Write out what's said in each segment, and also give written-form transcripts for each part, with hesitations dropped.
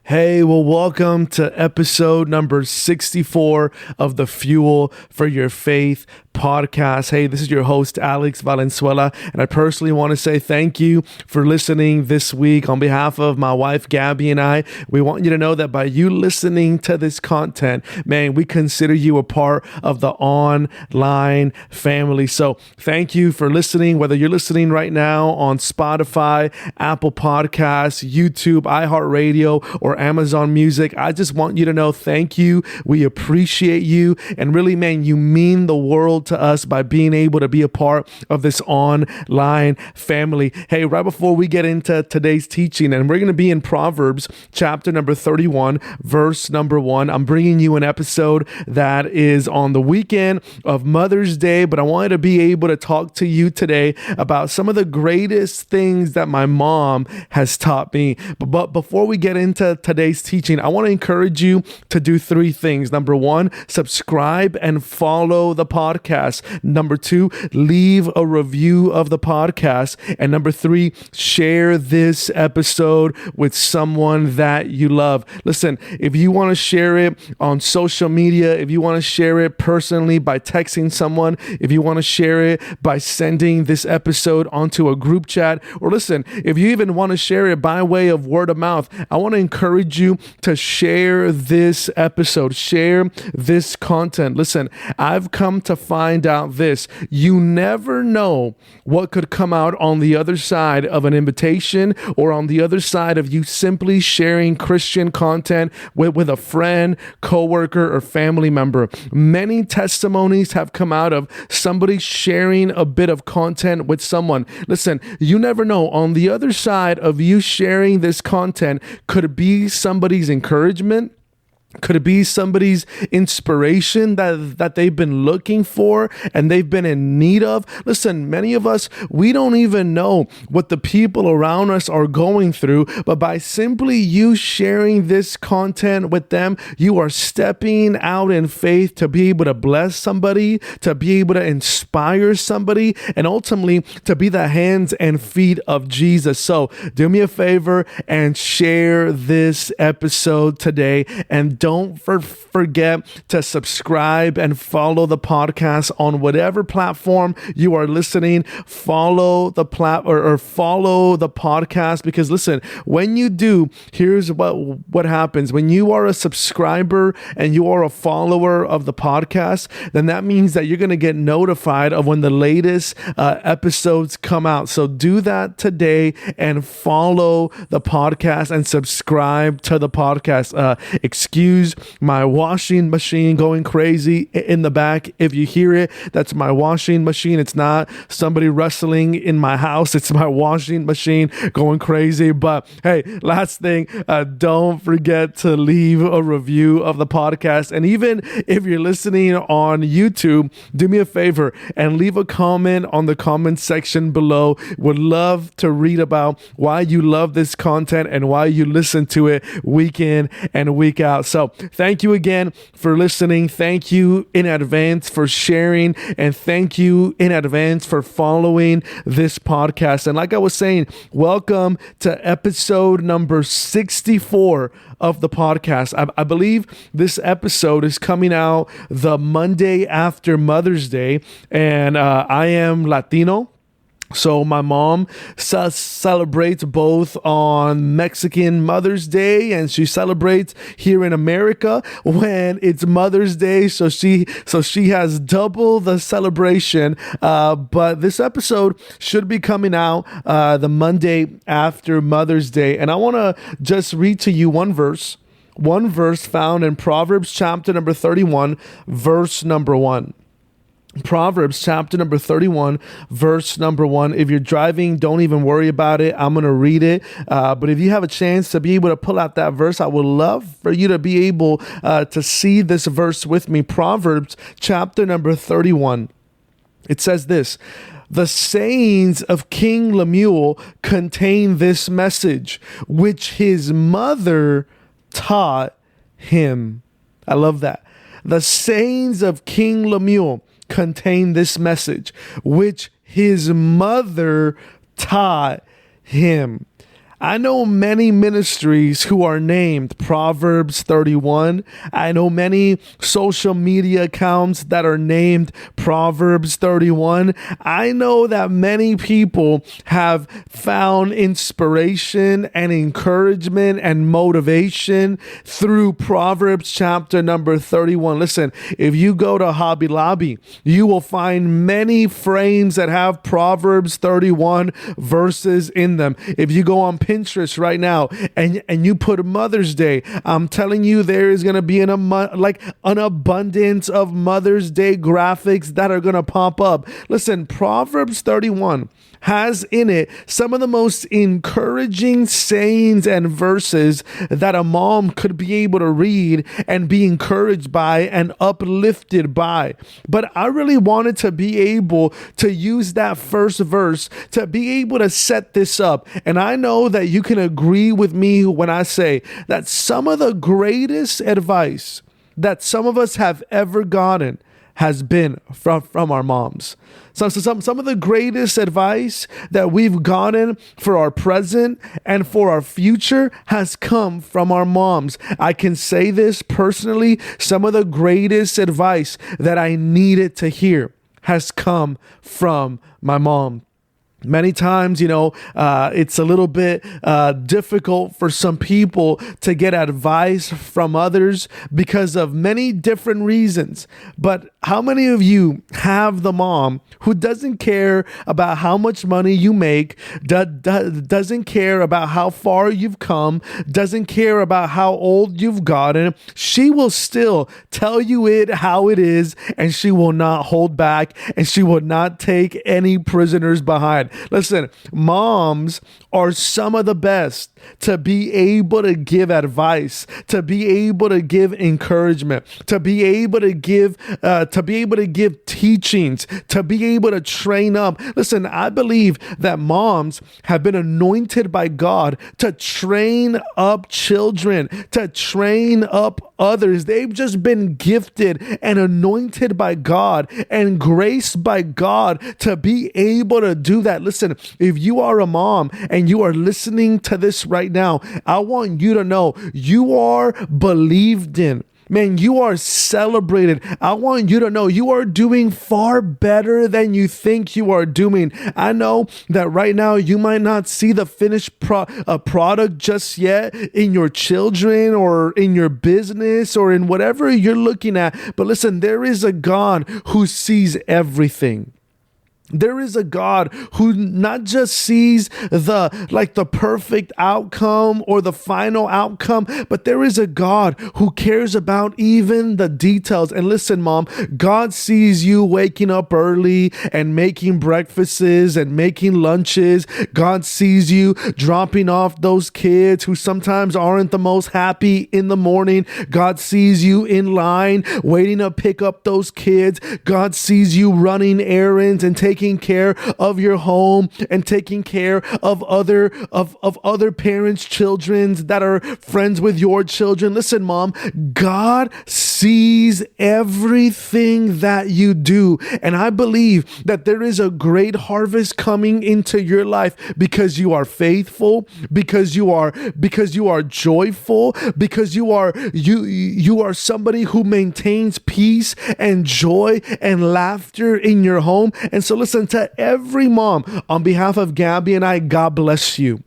Hey, well, welcome to episode number 64 of the Fuel for Your Faith podcast. Hey, this is your host, Alex Valenzuela, and I personally want to say thank you for listening this week. On behalf of my wife, Gaby, and I, we want you to know that by you listening to this content, man, we consider you a part of the online family. So thank you for listening, whether you're listening right now on Spotify, Apple Podcasts, YouTube, iHeartRadio, or Amazon Music. I just want you to know thank you. We appreciate you. And really, man, you mean the world to us by being able to be a part of this online family. Hey, right before we get into today's teaching, and we're going to be in Proverbs chapter number 31, verse number 1. I'm bringing you an episode that is on the weekend of Mother's Day, but I wanted to be able to talk to you today about some of the greatest things that my mom has taught me. But before we get into today's teaching, I want to encourage you to do three things. Number one, subscribe and follow the podcast. Number two, leave a review of the podcast. And number three, share this episode with someone that you love. Listen, if you want to share it on social media, if you want to share it personally by texting someone, if you want to share it by sending this episode onto a group chat, or listen, if you even want to share it by way of word of mouth, I want to encourage you to share this episode, share this content. Listen, I've come to find out this: you never know what could come out on the other side of an invitation, or on the other side of you simply sharing Christian content with a friend, coworker, or family member. Many testimonies have come out of somebody sharing a bit of content with someone. Listen, you never know, on the other side of you sharing this content could be somebody's encouragement. Could it be somebody's inspiration that they've been looking for and they've been in need of? Listen, many of us, we don't even know what the people around us are going through, but by simply you sharing this content with them, you are stepping out in faith to be able to bless somebody, to be able to inspire somebody, and ultimately to be the hands and feet of Jesus. So do me a favor and share this episode today, and don't forget to subscribe and follow the podcast on whatever platform you are listening. Follow the follow the podcast, because listen, when you do, here's what happens. When you are a subscriber and you are a follower of the podcast, then that means that you're going to get notified of when the latest episodes come out. So do that today and follow the podcast and subscribe to the podcast. Excuse my washing machine going crazy in the back. If you hear it, that's my washing machine. It's not somebody wrestling in my house. It's my washing machine going crazy. But hey, last thing, don't forget to leave a review of the podcast. And even if you're listening on YouTube, do me a favor and leave a comment on the comment section below. Would love to read about why you love this content and why you listen to it week in and week out. So thank you again for listening. Thank you in advance for sharing, and thank you in advance for following this podcast. And like I was saying, welcome to episode number 64 of the podcast. I believe this episode is coming out the Monday after Mother's Day, and I am Latino. So my mom celebrates both on Mexican Mother's Day, and she celebrates here in America when it's Mother's Day. So she has double the celebration. But this episode should be coming out the Monday after Mother's Day. And I want to just read to you one verse found in Proverbs chapter number 31, verse number 1. Proverbs chapter number 31, verse number 1. If you're driving, don't even worry about it. I'm going to read it. But if you have a chance to be able to pull out that verse, I would love for you to be able to see this verse with me. Proverbs chapter number 31. It says this: the sayings of King Lemuel contain this message, which his mother taught him. I love that. The sayings of King Lemuel contain this message, which his mother taught him. I know many ministries who are named Proverbs 31. I know many social media accounts that are named Proverbs 31. I know that many people have found inspiration and encouragement and motivation through Proverbs chapter number 31. Listen, if you go to Hobby Lobby, you will find many frames that have Proverbs 31 verses in them. If you go on Pinterest right now and you put Mother's Day, I'm telling you there is going to be an abundance of Mother's Day graphics that are going to pop up. Listen, Proverbs 31 has in it some of the most encouraging sayings and verses that a mom could be able to read and be encouraged by and uplifted by. But I really wanted to be able to use that first verse to be able to set this up. And I know that you can agree with me when I say that some of the greatest advice that some of us have ever gotten has been from our moms. So some of the greatest advice that we've gotten for our present and for our future has come from our moms. I can say this personally, some of the greatest advice that I needed to hear has come from my mom. Many times, it's a little bit difficult for some people to get advice from others because of many different reasons. But how many of you have the mom who doesn't care about how much money you make, doesn't care about how far you've come, doesn't care about how old you've gotten? She will still tell you it how it is, and she will not hold back, and she will not take any prisoners behind. Listen, moms are some of the best to be able to give advice, to be able to give encouragement, to be able to give teachings, to be able to train up. Listen, I believe that moms have been anointed by God to train up children, to train up others. They've just been gifted and anointed by God and graced by God to be able to do that. Listen, if you are a mom and you are listening to this right now, I want you to know you are believed in. Man, you are celebrated. I want you to know you are doing far better than you think you are doing. I know that right now you might not see the finished product just yet in your children or in your business or in whatever you're looking at. But listen, there is a God who sees everything. There is a God who not just sees the perfect outcome or the final outcome, but there is a God who cares about even the details. And listen, mom, God sees you waking up early and making breakfasts and making lunches. God sees you dropping off those kids who sometimes aren't the most happy in the morning. God sees you in line waiting to pick up those kids. God sees you running errands and taking care of your home and taking care of other parents' children that are friends with your children. Listen, mom, God sees everything that you do. And I believe that there is a great harvest coming into your life because you are faithful, because you are joyful, because you are somebody who maintains peace and joy and laughter in your home. And so listen, to every mom, on behalf of Gaby and I, God bless you.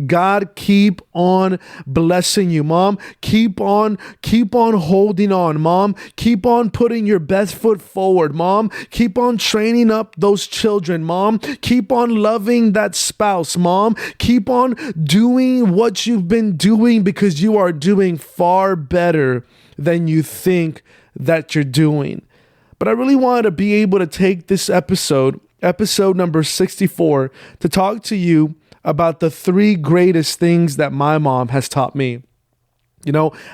God keep on blessing you, mom. Keep on holding on, mom. Keep on putting your best foot forward, mom. Keep on training up those children, mom. Keep on loving that spouse, mom. Keep on doing what you've been doing because you are doing far better than you think that you're doing. But I really wanted to be able to take this episode number 64, to talk to you about the 3 greatest things that my mom has taught me.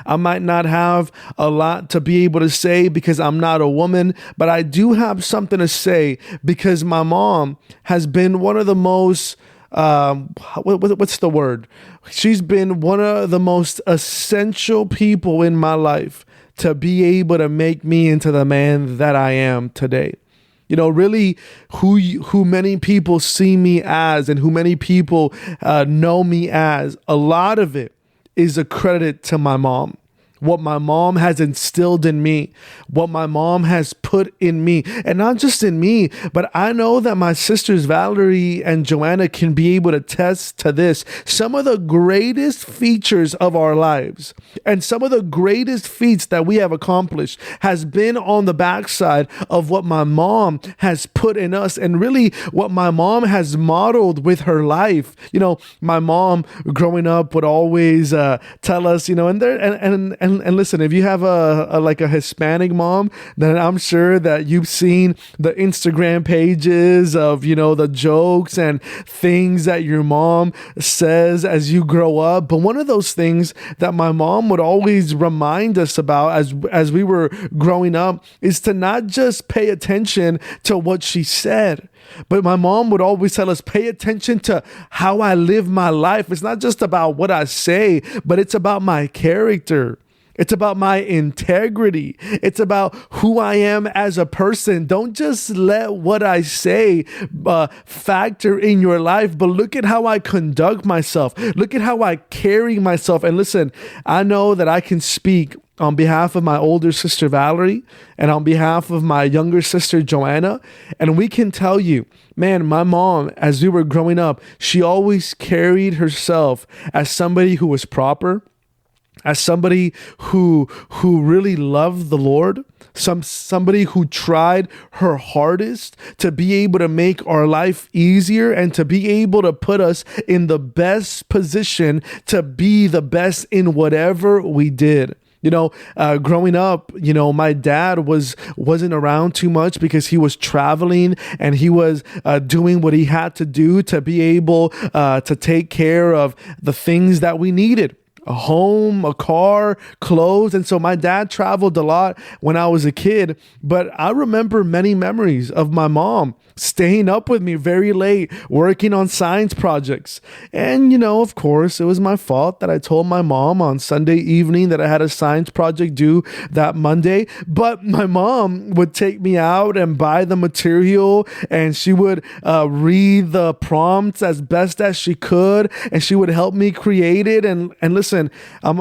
I might not have a lot to be able to say because I'm not a woman, but I do have something to say because my mom has been one of the most, what's the word? She's been one of the most essential people in my life to be able to make me into the man that I am today. Really who many people see me as and who many people know me as, a lot of it is a credit to my mom. What my mom has instilled in me, what my mom has put in me, and not just in me, but I know that my sisters Valerie and Joanna can be able to attest to this. Some of the greatest features of our lives and some of the greatest feats that we have accomplished has been on the backside of what my mom has put in us, and really what my mom has modeled with her life. My mom growing up would always tell us, and listen, if you have a Hispanic mom, then I'm sure that you've seen the Instagram pages of, the jokes and things that your mom says as you grow up. But one of those things that my mom would always remind us about as we were growing up is to not just pay attention to what she said, but my mom would always tell us, pay attention to how I live my life. It's not just about what I say, but it's about my character. It's about my integrity. It's about who I am as a person. Don't just let what I say factor in your life, but look at how I conduct myself. Look at how I carry myself. And listen, I know that I can speak on behalf of my older sister Valerie and on behalf of my younger sister Joanna, and we can tell you, man, my mom, as we were growing up, she always carried herself as somebody who was proper, as somebody who really loved the Lord, somebody who tried her hardest to be able to make our life easier and to be able to put us in the best position to be the best in whatever we did. Growing up, my dad wasn't around too much because he was traveling and he was doing what he had to do to be able to take care of the things that we needed. A home, a car, clothes. And so my dad traveled a lot when I was a kid, but I remember many memories of my mom staying up with me very late, working on science projects. And, of course, it was my fault that I told my mom on Sunday evening that I had a science project due that Monday. But my mom would take me out and buy the material, and she would read the prompts as best as she could, and she would help me create it. And listen, I'm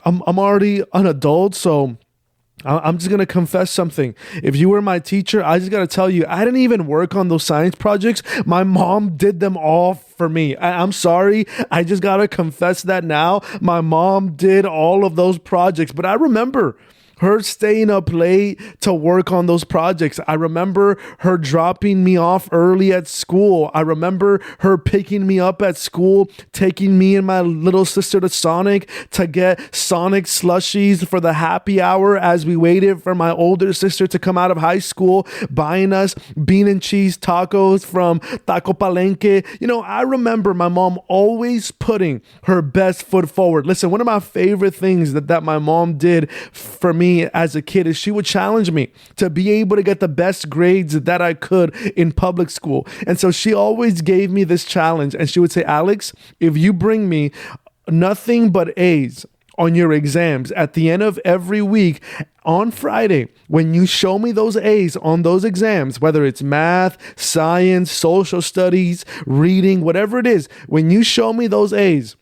already an adult, so I'm just going to confess something. If you were my teacher, I just got to tell you, I didn't even work on those science projects. My mom did them all for me. I'm sorry. I just got to confess that now. My mom did all of those projects, but I remember her staying up late to work on those projects. I remember her dropping me off early at school. I remember her picking me up at school, taking me and my little sister to Sonic to get Sonic slushies for the happy hour as we waited for my older sister to come out of high school, buying us bean and cheese tacos from Taco Palenque. I remember my mom always putting her best foot forward. Listen, one of my favorite things that my mom did for me as a kid is she would challenge me to be able to get the best grades that I could in public school. And so she always gave me this challenge, and she would say, Alex, if you bring me nothing but A's on your exams at the end of every week, on Friday, when you show me those A's on those exams, whether it's math, science, social studies, reading, whatever it is, when you show me those A's,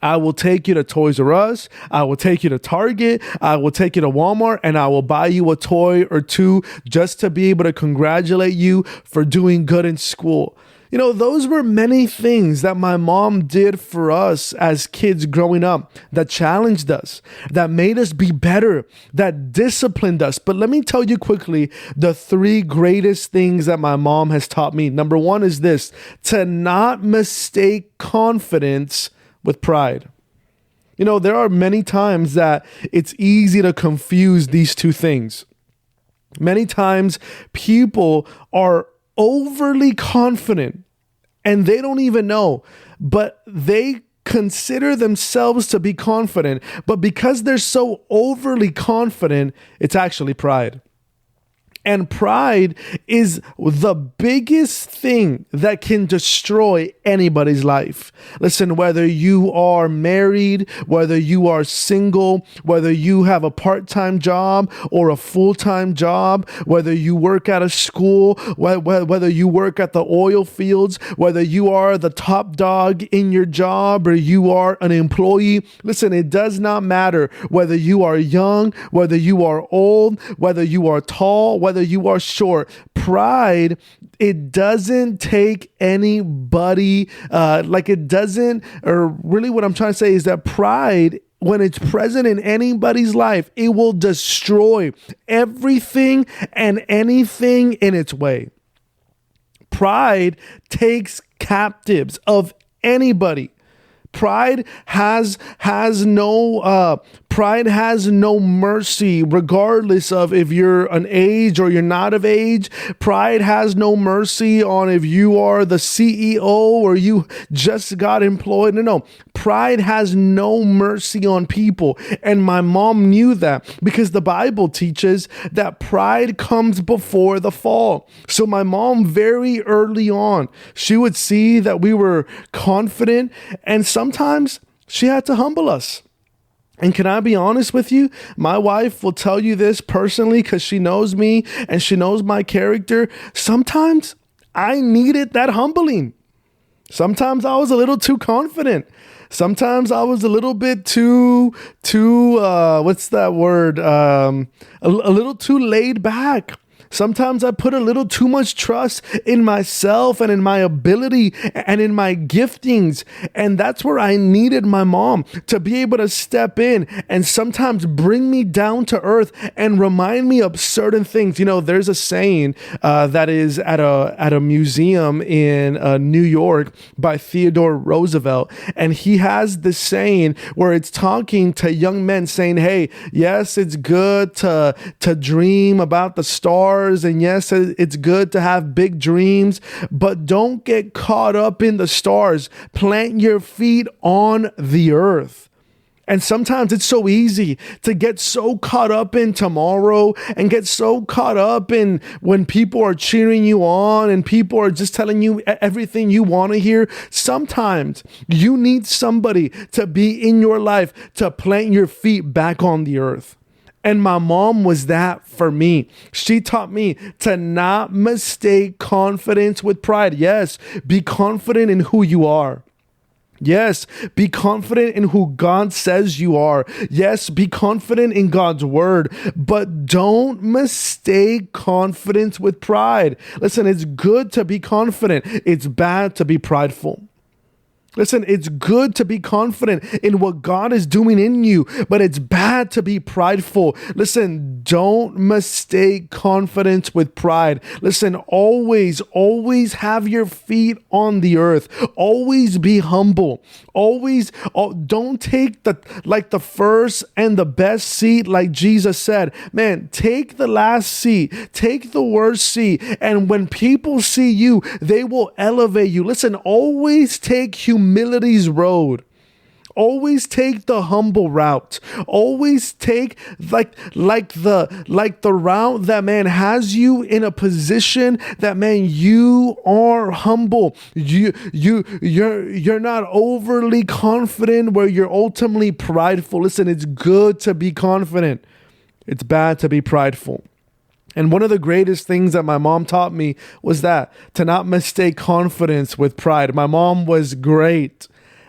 I will take you to Toys R Us, I will take you to Target, I will take you to Walmart, and I will buy you a toy or two just to be able to congratulate you for doing good in school. Those were many things that my mom did for us as kids growing up that challenged us, that made us be better, that disciplined us. But let me tell you quickly the three greatest things that my mom has taught me. Number one is this: to not mistake confidence with pride. There are many times that it's easy to confuse these two things. Many times people are overly confident and they don't even know, but they consider themselves to be confident, but because they're so overly confident, it's actually pride. And pride is the biggest thing that can destroy anybody's life. Listen, whether you are married, whether you are single, whether you have a part-time job or a full-time job, whether you work at a school, whether you work at the oil fields, whether you are the top dog in your job or you are an employee, listen, it does not matter whether you are young, whether you are old, whether you are tall, whether you are short. Pride, it doesn't take anybody, or really what I'm trying to say is that pride, when it's present in anybody's life, it will destroy everything and anything in its way. Pride takes captives of anybody. Pride has no mercy, regardless of if you're an age or you're not of age. Pride has no mercy on if you are the CEO or you just got employed. No. Pride has no mercy on people. And my mom knew that because the Bible teaches that pride comes before the fall. So my mom, very early on, she would see that we were confident, and sometimes she had to humble us. And can I be honest with you? My wife will tell you this personally because she knows me and she knows my character. Sometimes I needed that humbling. Sometimes I was a little too confident. Sometimes I was a little bit too what's that word? A little too laid back. Sometimes I put a little too much trust in myself and in my ability and in my giftings. And that's where I needed my mom to be able to step in and sometimes bring me down to earth and remind me of certain things. You know, there's a saying that is at a museum in New York by Theodore Roosevelt. And he has this saying where it's talking to young men saying, hey, yes, it's good to dream about the stars. And yes, it's good to have big dreams, but don't get caught up in the stars. Plant your feet on the earth. And sometimes it's so easy to get so caught up in tomorrow and get so caught up in when people are cheering you on and people are just telling you everything you want to hear. Sometimes you need somebody to be in your life to plant your feet back on the earth. And my mom was that for me. She taught me to not mistake confidence with pride. Yes, be confident in who you are. Yes, be confident in who God says you are. Yes, be confident in God's word, but don't mistake confidence with pride. Listen, it's good to be confident. It's bad to be prideful. Listen, it's good to be confident in what God is doing in you, but it's bad to be prideful. Listen, don't mistake confidence with pride. Listen, always have your feet on the earth. Always be humble. Always, don't take the first and the best seat like Jesus said. Man, take the last seat. Take the worst seat. And when people see you, they will elevate you. Listen, always take humility's road. Always take the humble route. Always take like the route that, man, has you in a position that, man, you are humble. You're not overly confident where you're ultimately prideful. Listen, it's good to be confident. It's bad to be prideful. And one of the greatest things that my mom taught me was that to not mistake confidence with pride. My mom was great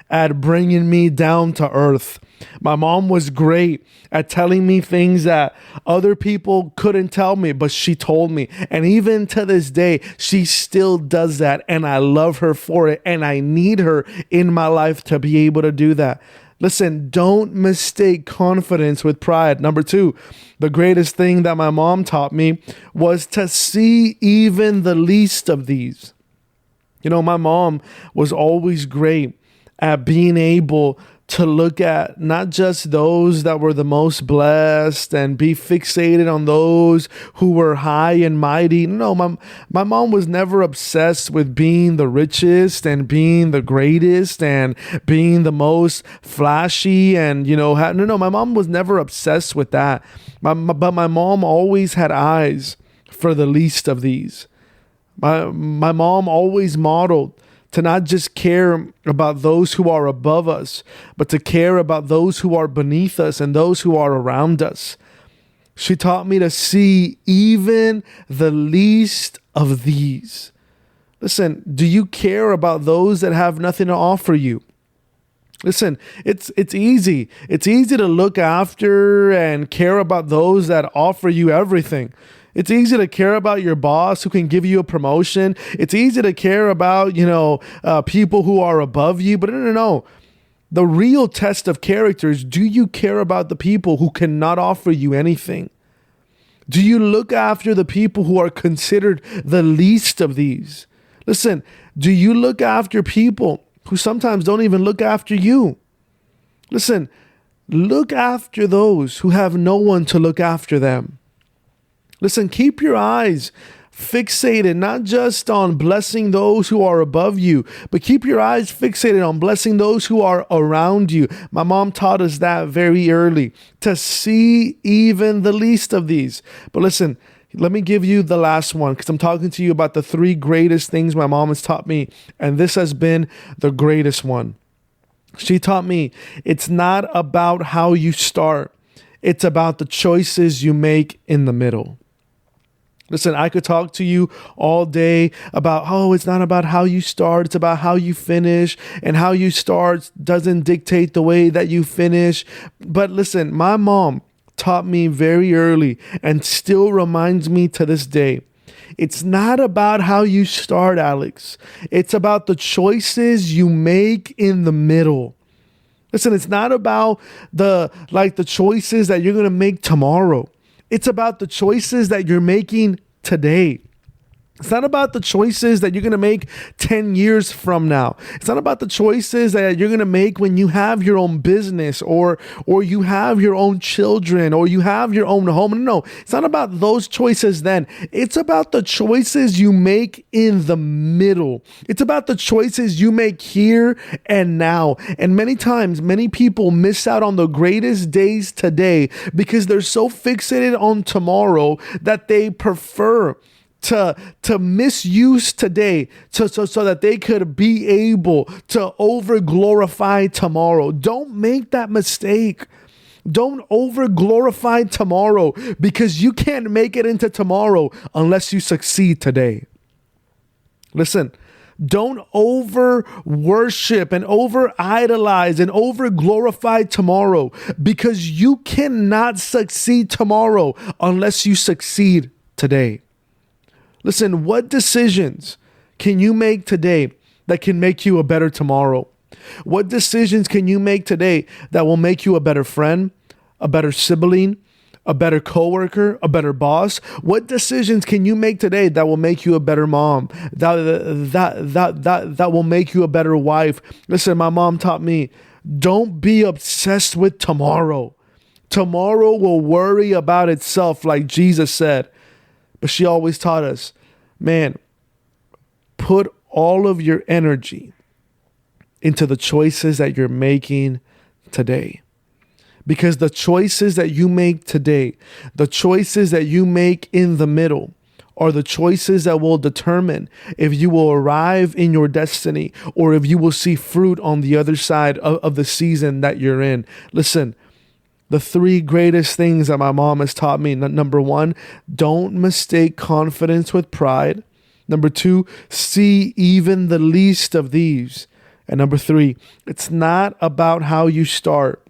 at bringing me down to earth. My mom was great at telling me things that other people couldn't tell me, but she told me. And even to this day, she still does that. And I love her for it. And I need her in my life to be able to do that. Listen, don't mistake confidence with pride. Number 2, the greatest thing that my mom taught me was to see even the least of these. You know, my mom was always great at being able to look at not just those that were the most blessed and be fixated on those who were high and mighty. No, my mom was never obsessed with being the richest and being the greatest and being the most flashy and, my mom was never obsessed with that. But my mom always had eyes for the least of these. My mom always modeled to not just care about those who are above us, but to care about those who are beneath us and those who are around us. She taught me to see even the least of these. Listen, do you care about those that have nothing to offer you? Listen, it's easy. It's easy to look after and care about those that offer you everything. It's easy to care about your boss who can give you a promotion. It's easy to care about, people who are above you. But no. The real test of character is, do you care about the people who cannot offer you anything? Do you look after the people who are considered the least of these? Listen, do you look after people who sometimes don't even look after you? Listen, look after those who have no one to look after them. Listen, keep your eyes fixated not just on blessing those who are above you, but keep your eyes fixated on blessing those who are around you. My mom taught us that very early, to see even the least of these. But listen, let me give you the last one, because I'm talking to you about the 3 greatest things my mom has taught me, and this has been the greatest one. She taught me it's not about how you start, it's about the choices you make in the middle. Listen, I could talk to you all day about, it's not about how you start, it's about how you finish, and how you start doesn't dictate the way that you finish. But listen, my mom taught me very early and still reminds me to this day, it's not about how you start, Alex. It's about the choices you make in the middle. Listen, it's not about the choices that you're going to make tomorrow. It's about the choices that you're making today. It's not about the choices that you're going to make 10 years from now. It's not about the choices that you're going to make when you have your own business or you have your own children or you have your own home. No, it's not about those choices then. It's about the choices you make in the middle. It's about the choices you make here and now. And many times, many people miss out on the greatest days today because they're so fixated on tomorrow that they prefer to misuse today so that they could be able to over glorify tomorrow. Don't make that mistake. Don't over glorify tomorrow, because you can't make it into tomorrow unless you succeed today. Listen, don't over worship and over idolize and over glorify tomorrow, because you cannot succeed tomorrow unless you succeed today. Listen, what decisions can you make today that can make you a better tomorrow? What decisions can you make today that will make you a better friend, a better sibling, a better coworker, a better boss? What decisions can you make today that will make you a better mom, that will make you a better wife? Listen, my mom taught me, don't be obsessed with tomorrow. Tomorrow will worry about itself, like Jesus said. But she always taught us, man, put all of your energy into the choices that you're making today. Because the choices that you make today, the choices that you make in the middle, are the choices that will determine if you will arrive in your destiny or if you will see fruit on the other side of the season that you're in. Listen, the 3 greatest things that my mom has taught me. Number 1, don't mistake confidence with pride. Number 2, see even the least of these. And number 3, it's not about how you start.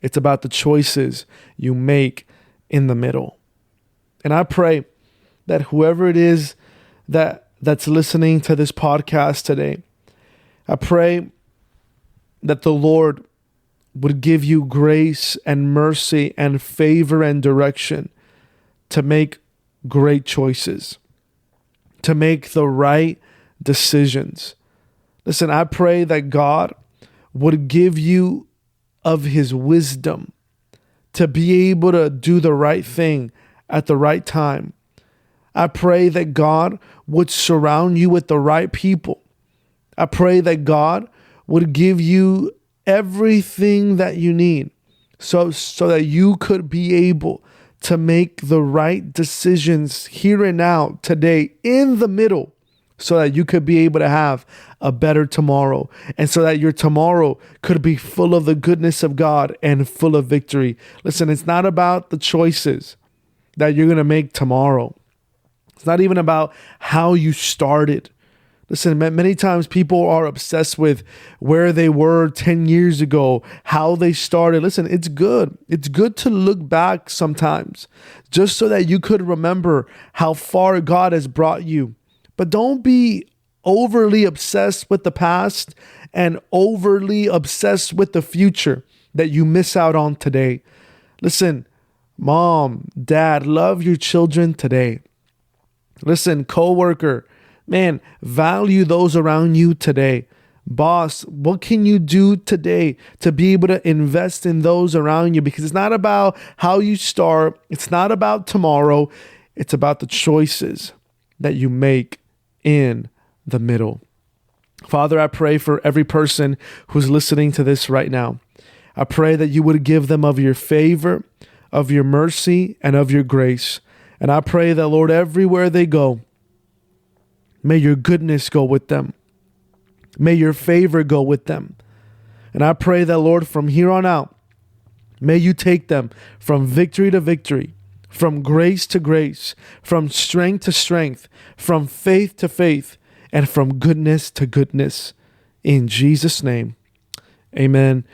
It's about the choices you make in the middle. And I pray that whoever it is that's listening to this podcast today, I pray that the Lord would give you grace and mercy and favor and direction to make great choices, to make the right decisions. Listen, I pray that God would give you of his wisdom to be able to do the right thing at the right time. I pray that God would surround you with the right people. I pray that God would give you everything that you need so that you could be able to make the right decisions here and now, today, in the middle, so that you could be able to have a better tomorrow, and so that your tomorrow could be full of the goodness of God and full of victory. Listen, it's not about the choices that you're going to make tomorrow. It's not even about how you started. Listen, many times people are obsessed with where they were 10 years ago, how they started. Listen, it's good. It's good to look back sometimes just so that you could remember how far God has brought you. But don't be overly obsessed with the past and overly obsessed with the future that you miss out on today. Listen, mom, dad, love your children today. Listen, coworker, man, value those around you today. Boss, what can you do today to be able to invest in those around you? Because it's not about how you start. It's not about tomorrow. It's about the choices that you make in the middle. Father, I pray for every person who's listening to this right now. I pray that you would give them of your favor, of your mercy, and of your grace. And I pray that, Lord, everywhere they go, may your goodness go with them. May your favor go with them. And I pray that, Lord, from here on out, may you take them from victory to victory, from grace to grace, from strength to strength, from faith to faith, and from goodness to goodness. In Jesus' name, amen.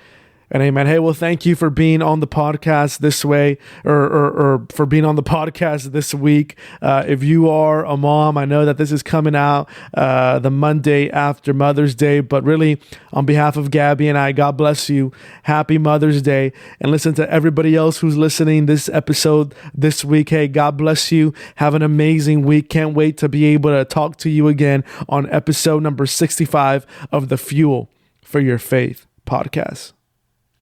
And amen. Hey, well, thank you for being on the podcast this way, or for being on the podcast this week. If you are a mom, I know that this is coming out the Monday after Mother's Day, but really, on behalf of Gabby and I, God bless you. Happy Mother's Day. And listen to everybody else who's listening this episode this week. Hey, God bless you. Have an amazing week. Can't wait to be able to talk to you again on episode number 65 of the Fuel for Your Faith podcast.